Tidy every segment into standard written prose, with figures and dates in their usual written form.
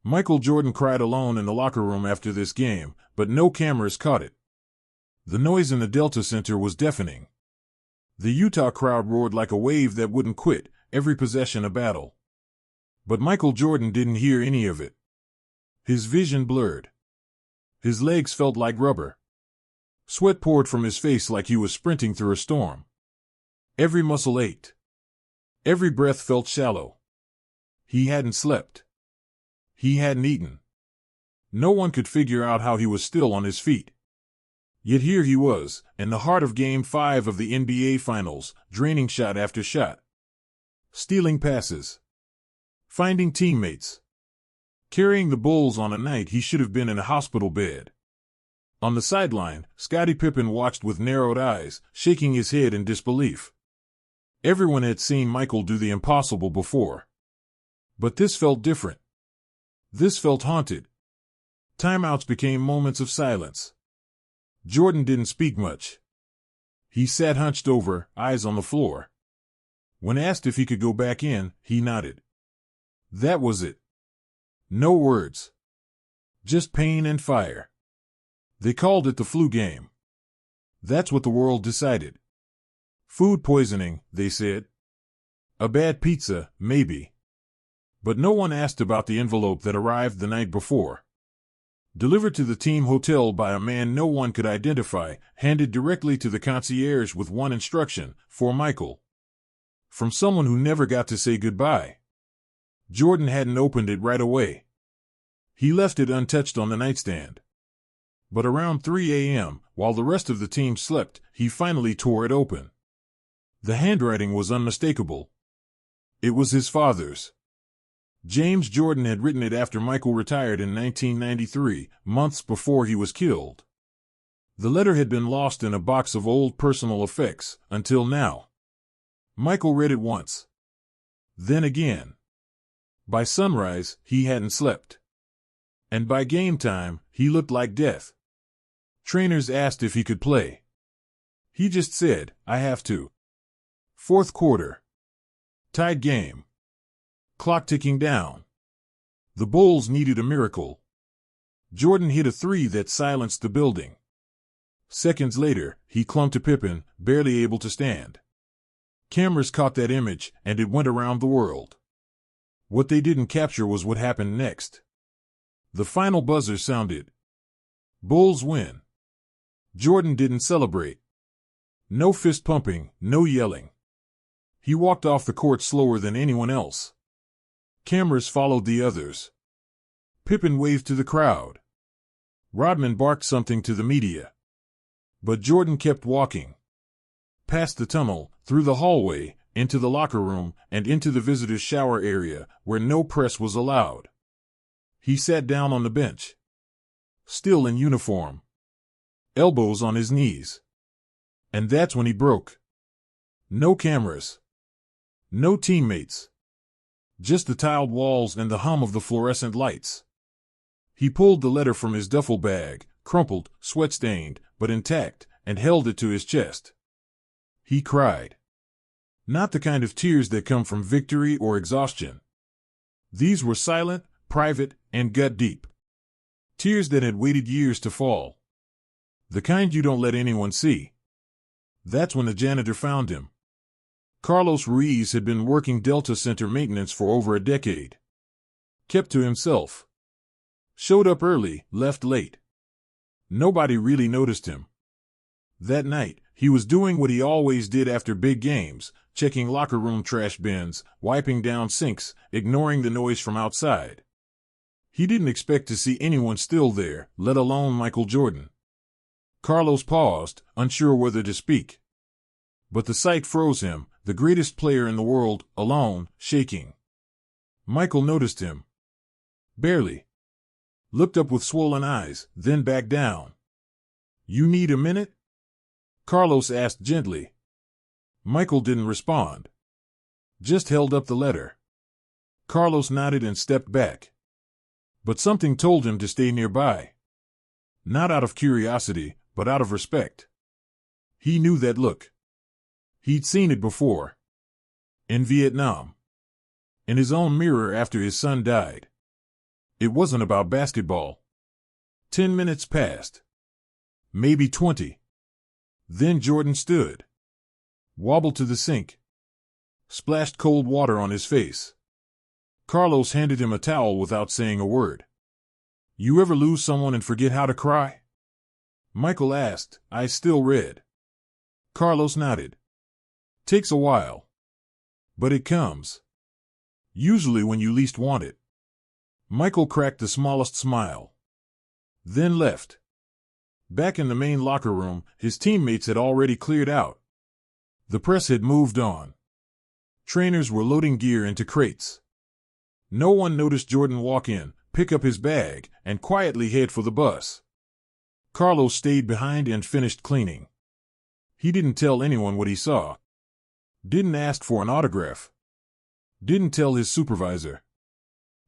Michael Jordan cried alone in the locker room after this game, but no cameras caught it. The noise in the Delta Center was deafening. The Utah crowd roared like a wave that wouldn't quit, every possession a battle. But Michael Jordan didn't hear any of it. His vision blurred. His legs felt like rubber. Sweat poured from his face like he was sprinting through a storm. Every muscle ached. Every breath felt shallow. He hadn't slept. He hadn't eaten. No one could figure out how he was still on his feet. Yet here he was, in the heart of Game 5 of the NBA Finals, draining shot after shot. Stealing passes. Finding teammates. Carrying the Bulls on a night he should have been in a hospital bed. On the sideline, Scottie Pippen watched with narrowed eyes, shaking his head in disbelief. Everyone had seen Michael do the impossible before. But this felt different. This felt haunted. Timeouts became moments of silence. Jordan didn't speak much. He sat hunched over, eyes on the floor. When asked if he could go back in, he nodded. That was it. No words. Just pain and fire. They called it the flu game. That's what the world decided. Food poisoning, they said. A bad pizza, maybe. But no one asked about the envelope that arrived the night before. Delivered to the team hotel by a man no one could identify, handed directly to the concierge with one instruction, for Michael. From someone who never got to say goodbye. Jordan hadn't opened it right away. He left it untouched on the nightstand. But around 3 a.m., while the rest of the team slept, he finally tore it open. The handwriting was unmistakable. It was his father's. James Jordan had written it after Michael retired in 1993, months before he was killed. The letter had been lost in a box of old personal effects, until now. Michael read it once. Then again. By sunrise, he hadn't slept. And by game time, he looked like death. Trainers asked if he could play. He just said, I have to. Fourth quarter. Tied game. Clock ticking down. The Bulls needed a miracle. Jordan hit a three that silenced the building. Seconds later, he clung to Pippen, barely able to stand. Cameras caught that image, and it went around the world. What they didn't capture was what happened next. The final buzzer sounded. Bulls win. Jordan didn't celebrate. No fist pumping, no yelling. He walked off the court slower than anyone else. Cameras followed the others. Pippen waved to the crowd. Rodman barked something to the media. But Jordan kept walking. Past the tunnel, through the hallway, into the locker room, and into the visitors' shower area, where no press was allowed. He sat down on the bench. Still in uniform. Elbows on his knees. And that's when he broke. No cameras. No teammates. Just the tiled walls and the hum of the fluorescent lights. He pulled the letter from his duffel bag, crumpled, sweat-stained, but intact, and held it to his chest. He cried. Not the kind of tears that come from victory or exhaustion. These were silent, private, and gut-deep. Tears that had waited years to fall. The kind you don't let anyone see. That's when the janitor found him. Carlos Ruiz had been working Delta Center maintenance for over a decade. Kept to himself. Showed up early, left late. Nobody really noticed him. That night, he was doing what he always did after big games, checking locker room trash bins, wiping down sinks, ignoring the noise from outside. He didn't expect to see anyone still there, let alone Michael Jordan. Carlos paused, unsure whether to speak. But the sight froze him, the greatest player in the world, alone, shaking. Michael noticed him. Barely. Looked up with swollen eyes, then back down. You need a minute? Carlos asked gently. Michael didn't respond. Just held up the letter. Carlos nodded and stepped back. But something told him to stay nearby. Not out of curiosity, but out of respect. He knew that look. He'd seen it before. In Vietnam. In his own mirror after his son died. It wasn't about basketball. 10 minutes passed. Maybe 20. Then Jordan stood, wobbled to the sink, splashed cold water on his face. Carlos handed him a towel without saying a word. You ever lose someone and forget how to cry? Michael asked, eyes still red. Carlos nodded. Takes a while. But it comes. Usually when you least want it. Michael cracked the smallest smile. Then left. Back in the main locker room, his teammates had already cleared out. The press had moved on. Trainers were loading gear into crates. No one noticed Jordan walk in, pick up his bag, and quietly head for the bus. Carlos stayed behind and finished cleaning. He didn't tell anyone what he saw. Didn't ask for an autograph. Didn't tell his supervisor.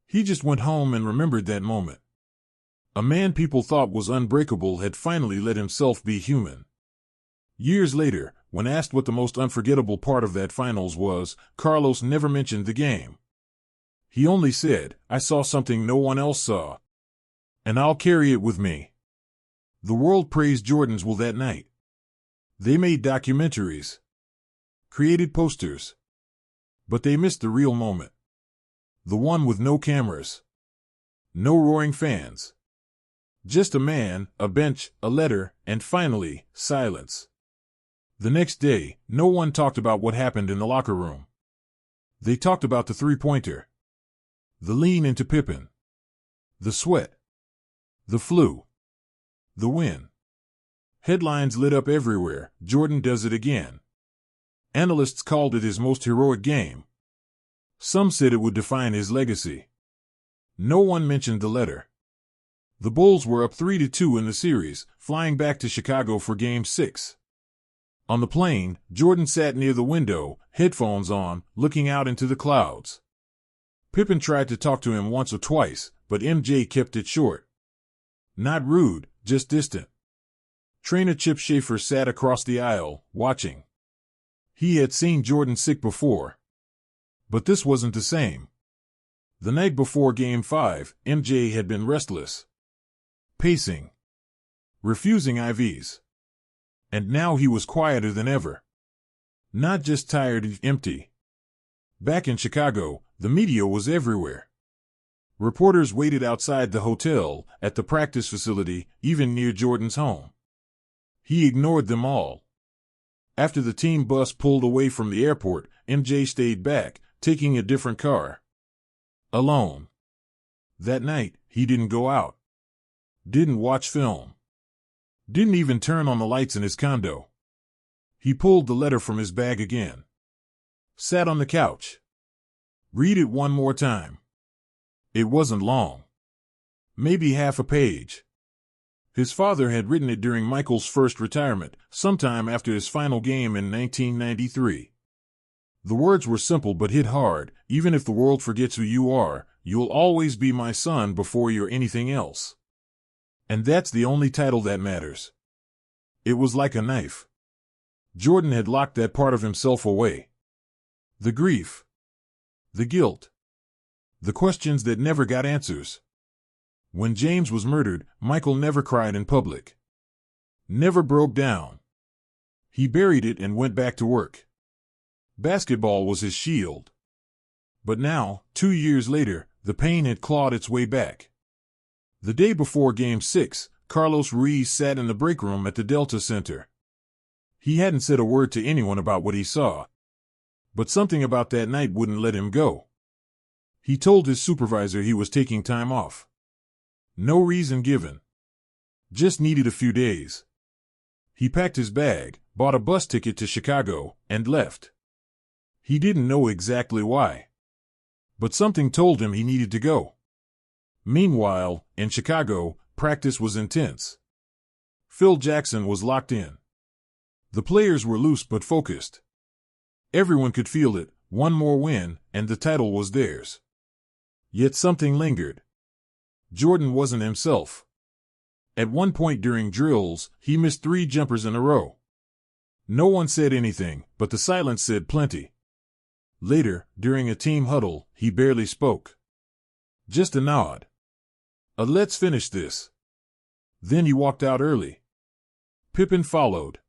He just went home and remembered that moment. A man people thought was unbreakable had finally let himself be human. Years later, when asked what the most unforgettable part of that finals was, Carlos never mentioned the game. He only said, I saw something no one else saw. And I'll carry it with me. The world praised Jordan's will that night. They made documentaries, created posters. But they missed the real moment. The one with no cameras. No roaring fans. Just a man, a bench, a letter, and finally, silence. The next day, no one talked about what happened in the locker room. They talked about the three-pointer. The lean into Pippen. The sweat. The flu. The win. Headlines lit up everywhere, Jordan does it again. Analysts called it his most heroic game. Some said it would define his legacy. No one mentioned the letter. The Bulls were up 3-2 in the series, flying back to Chicago for Game 6. On the plane, Jordan sat near the window, headphones on, looking out into the clouds. Pippen tried to talk to him once or twice, but MJ kept it short. Not rude, just distant. Trainer Chip Schaefer sat across the aisle, watching. He had seen Jordan sick before. But this wasn't the same. The night before Game 5, MJ had been restless. Pacing. Refusing IVs. And now he was quieter than ever. Not just tired, empty. Back in Chicago, the media was everywhere. Reporters waited outside the hotel, at the practice facility, even near Jordan's home. He ignored them all. After the team bus pulled away from the airport, MJ stayed back, taking a different car. Alone. That night, he didn't go out. Didn't watch film. Didn't even turn on the lights in his condo. He pulled the letter from his bag again. Sat on the couch. Read it one more time. It wasn't long. Maybe half a page. His father had written it during Michael's first retirement, sometime after his final game in 1993. The words were simple but hit hard. Even if the world forgets who you are, you'll always be my son before you're anything else. And that's the only title that matters. It was like a knife. Jordan had locked that part of himself away. The grief. The guilt. The questions that never got answers. When James was murdered, Michael never cried in public. Never broke down. He buried it and went back to work. Basketball was his shield. But now, 2 years later, the pain had clawed its way back. The day before Game 6, Carlos Ruiz sat in the break room at the Delta Center. He hadn't said a word to anyone about what he saw. But something about that night wouldn't let him go. He told his supervisor he was taking time off. No reason given. Just needed a few days. He packed his bag, bought a bus ticket to Chicago, and left. He didn't know exactly why. But something told him he needed to go. Meanwhile, in Chicago, practice was intense. Phil Jackson was locked in. The players were loose but focused. Everyone could feel it, one more win, and the title was theirs. Yet something lingered. Jordan wasn't himself. At one point during drills, he missed 3 jumpers in a row. No one said anything, but the silence said plenty. Later, during a team huddle, he barely spoke. Just a nod. Let's finish this." Then he walked out early. Pippen followed.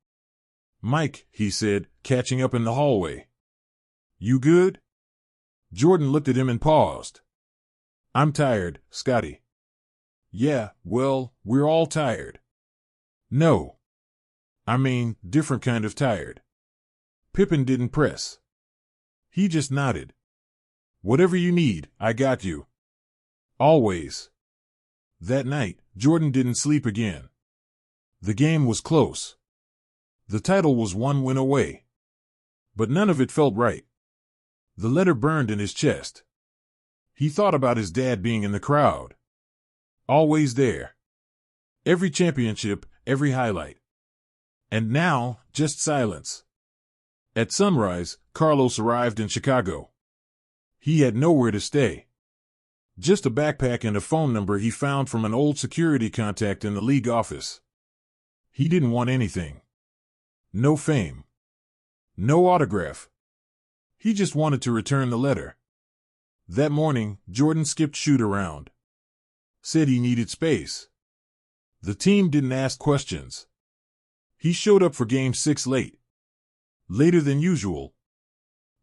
"Mike," he said, catching up in the hallway. "You good?" Jordan looked at him and paused. "I'm tired, Scotty." "Yeah, well, we're all tired." "No. I mean, different kind of tired." Pippen didn't press. He just nodded. "Whatever you need, I got you." Always. That night, Jordan didn't sleep again. The game was close. The title was 1 win away. But none of it felt right. The letter burned in his chest. He thought about his dad being in the crowd. Always there. Every championship, every highlight. And now, just silence. At sunrise, Carlos arrived in Chicago. He had nowhere to stay. Just a backpack and a phone number he found from an old security contact in the league office. He didn't want anything. No fame. No autograph. He just wanted to return the letter. That morning, Jordan skipped shoot-around. Said he needed space. The team didn't ask questions. He showed up for Game 6 late. Later than usual.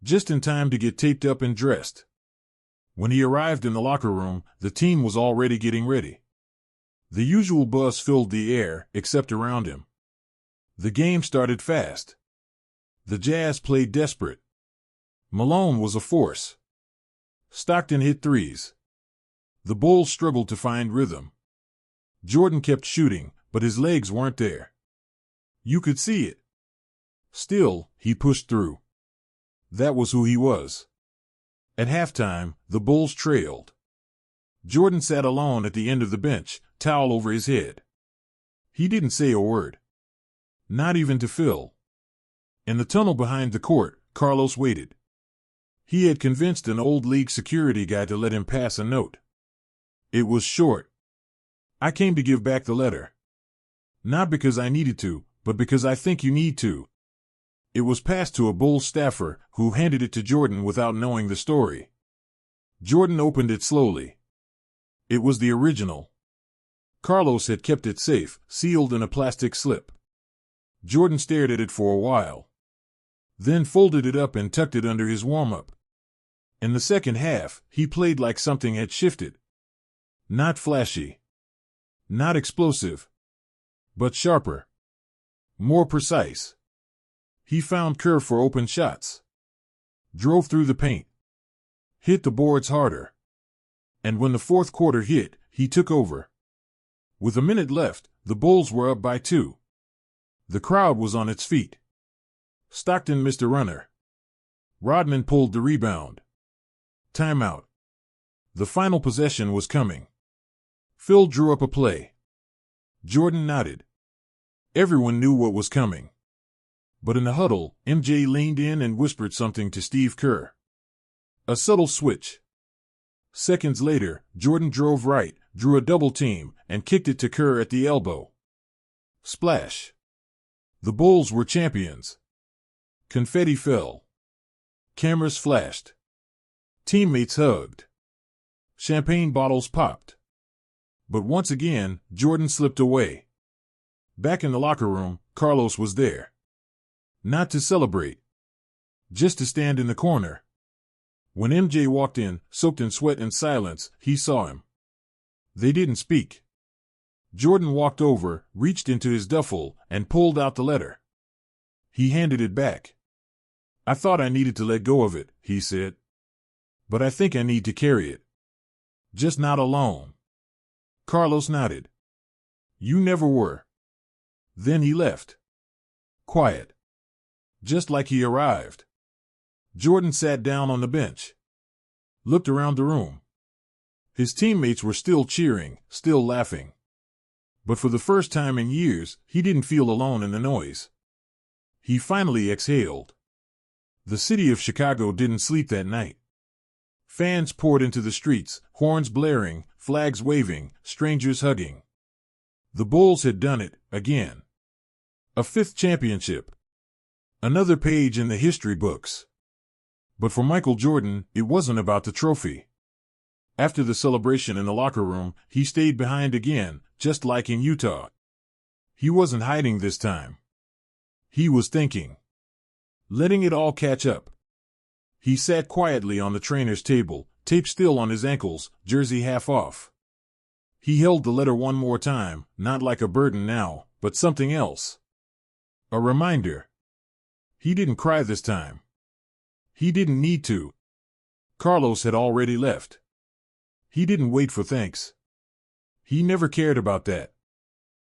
Just in time to get taped up and dressed. When he arrived in the locker room, the team was already getting ready. The usual buzz filled the air, except around him. The game started fast. The Jazz played desperate. Malone was a force. Stockton hit threes. The Bulls struggled to find rhythm. Jordan kept shooting, but his legs weren't there. You could see it. Still, he pushed through. That was who he was. At halftime, the Bulls trailed. Jordan sat alone at the end of the bench, towel over his head. He didn't say a word. Not even to Phil. In the tunnel behind the court, Carlos waited. He had convinced an old league security guy to let him pass a note. It was short. "I came to give back the letter. Not because I needed to, but because I think you need to." It was passed to a Bulls staffer, who handed it to Jordan without knowing the story. Jordan opened it slowly. It was the original. Carlos had kept it safe, sealed in a plastic slip. Jordan stared at it for a while. Then folded it up and tucked it under his warm-up. In the second half, he played like something had shifted. Not flashy. Not explosive. But sharper. More precise. He found curve for open shots. Drove through the paint. Hit the boards harder. And when the fourth quarter hit, he took over. With a minute left, the Bulls were up by 2. The crowd was on its feet. Stockton missed a runner. Rodman pulled the rebound. Timeout. The final possession was coming. Phil drew up a play. Jordan nodded. Everyone knew what was coming. But in the huddle, MJ leaned in and whispered something to Steve Kerr. A subtle switch. Seconds later, Jordan drove right, drew a double team, and kicked it to Kerr at the elbow. Splash. The Bulls were champions. Confetti fell. Cameras flashed. Teammates hugged. Champagne bottles popped. But once again, Jordan slipped away. Back in the locker room, Carlos was there. Not to celebrate. Just to stand in the corner. When MJ walked in, soaked in sweat and silence, he saw him. They didn't speak. Jordan walked over, reached into his duffel, and pulled out the letter. He handed it back. "I thought I needed to let go of it," he said. "But I think I need to carry it. Just not alone." Carlos nodded. "You never were." Then he left. Quiet. Just like he arrived. Jordan sat down on the bench. Looked around the room. His teammates were still cheering, still laughing. But for the first time in years, he didn't feel alone in the noise. He finally exhaled. The city of Chicago didn't sleep that night. Fans poured into the streets, horns blaring, flags waving, strangers hugging. The Bulls had done it, again. A 5th championship. Another page in the history books. But for Michael Jordan, it wasn't about the trophy. After the celebration in the locker room, he stayed behind again, just like in Utah. He wasn't hiding this time. He was thinking. Letting it all catch up. He sat quietly on the trainer's table, tape still on his ankles, jersey half off. He held the letter one more time, not like a burden now, but something else. A reminder. He didn't cry this time. He didn't need to. Carlos had already left. He didn't wait for thanks. He never cared about that.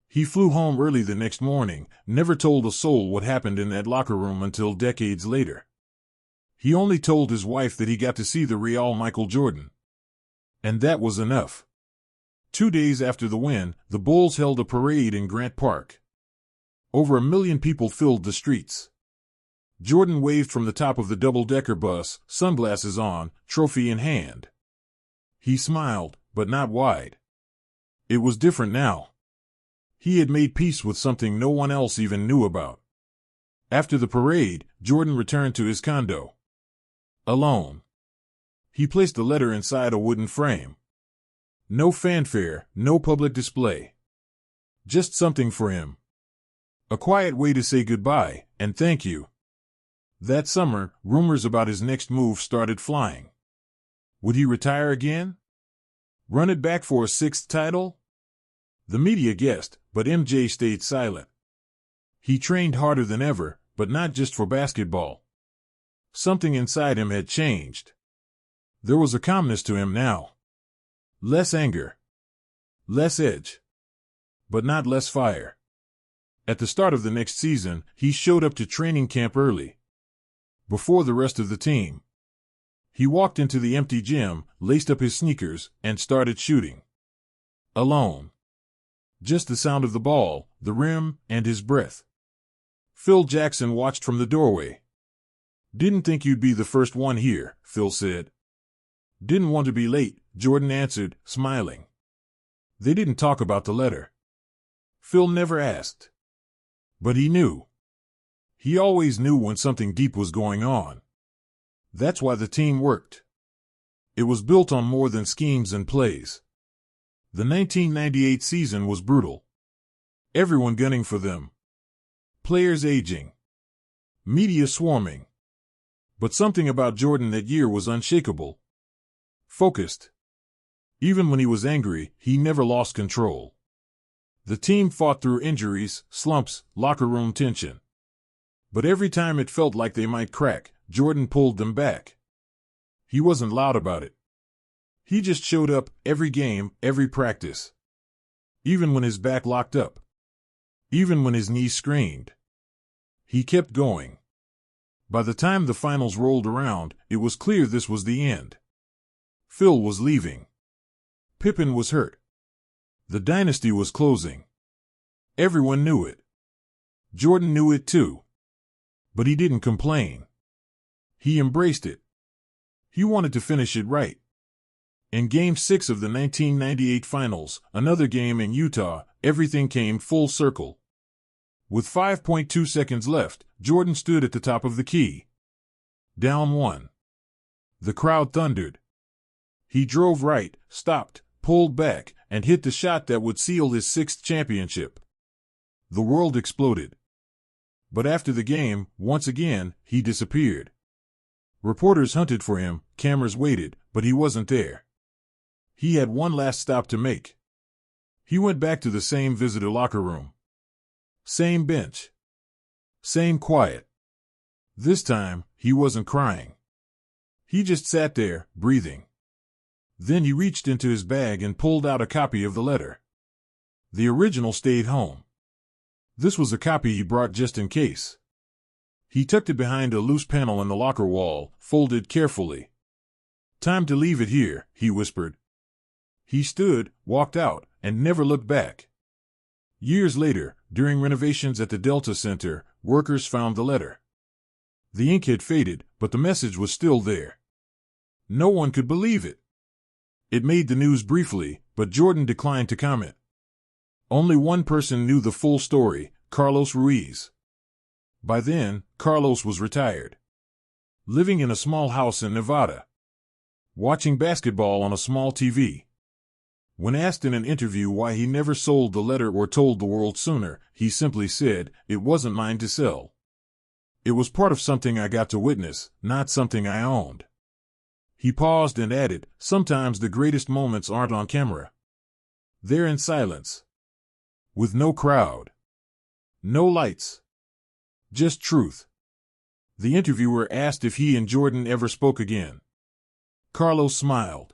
He flew home early the next morning, never told a soul what happened in that locker room until decades later. He only told his wife that he got to see the Real Michael Jordan. And that was enough. 2 days after the win, the Bulls held a parade in Grant Park. Over 1 million people filled the streets. Jordan waved from the top of the double-decker bus, sunglasses on, trophy in hand. He smiled, but not wide. It was different now. He had made peace with something no one else even knew about. After the parade, Jordan returned to his condo. Alone. He placed the letter inside a wooden frame. No fanfare, no public display. Just something for him. A quiet way to say goodbye, and thank you. That summer, rumors about his next move started flying. Would he retire again? Run it back for a 6th title? The media guessed, but MJ stayed silent. He trained harder than ever, but not just for basketball. Something inside him had changed. There was a calmness to him now. Less anger. Less edge. But not less fire. At the start of the next season, he showed up to training camp early. Before the rest of the team. He walked into the empty gym, laced up his sneakers, and started shooting. Alone. Just the sound of the ball, the rim, and his breath. Phil Jackson watched from the doorway. "Didn't think you'd be the first one here," Phil said. "Didn't want to be late," Jordan answered, smiling. They didn't talk about the letter. Phil never asked. But he knew. He always knew when something deep was going on. That's why the team worked. It was built on more than schemes and plays. The 1998 season was brutal. Everyone gunning for them. Players aging. Media swarming. But something about Jordan that year was unshakable. Focused. Even when he was angry, he never lost control. The team fought through injuries, slumps, locker room tension. But every time it felt like they might crack, Jordan pulled them back. He wasn't loud about it. He just showed up, every game, every practice. Even when his back locked up. Even when his knees screamed. He kept going. By the time the finals rolled around, it was clear this was the end. Phil was leaving. Pippen was hurt. The dynasty was closing. Everyone knew it. Jordan knew it too. But he didn't complain. He embraced it. He wanted to finish it right. In Game 6 of the 1998 Finals, another game in Utah, everything came full circle. With 5.2 seconds left, Jordan stood at the top of the key. Down 1. The crowd thundered. He drove right, stopped, pulled back, and hit the shot that would seal his 6th championship. The world exploded. But after the game, once again, he disappeared. Reporters hunted for him, cameras waited, but he wasn't there. He had one last stop to make. He went back to the same visitor locker room. Same bench. Same quiet. This time, he wasn't crying. He just sat there, breathing. Then he reached into his bag and pulled out a copy of the letter. The original stayed home. This was a copy he brought just in case. He tucked it behind a loose panel in the locker wall, folded carefully. "Time to leave it here," he whispered. He stood, walked out, and never looked back. Years later, during renovations at the Delta Center, workers found the letter. The ink had faded, but the message was still there. No one could believe it. It made the news briefly, but Jordan declined to comment. Only one person knew the full story, Carlos Ruiz. By then, Carlos was retired. Living in a small house in Nevada. watching basketball on a small TV. When asked in an interview why he never sold the letter or told the world sooner, he simply said, "It wasn't mine to sell. It was part of something I got to witness, not something I owned." He paused and added, "Sometimes the greatest moments aren't on camera. They're in silence. With no crowd. No lights. Just truth." The interviewer asked if he and Jordan ever spoke again. Carlos smiled.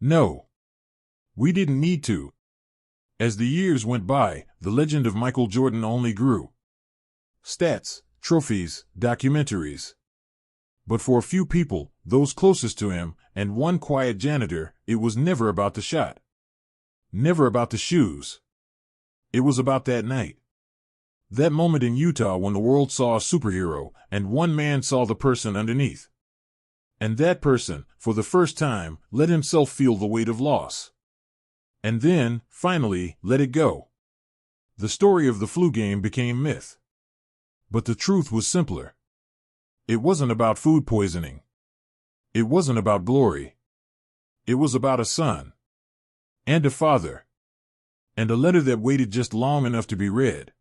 "No. We didn't need to." As the years went by, the legend of Michael Jordan only grew. Stats, trophies, documentaries. But for a few people, those closest to him, and one quiet janitor, it was never about the shot. Never about the shoes. It was about that night. That moment in Utah when the world saw a superhero, and one man saw the person underneath. And that person, for the first time, let himself feel the weight of loss. And then, finally, let it go. The story of the flu game became myth. But the truth was simpler. It wasn't about food poisoning. It wasn't about glory. It was about a son. And a father. And a letter that waited just long enough to be read.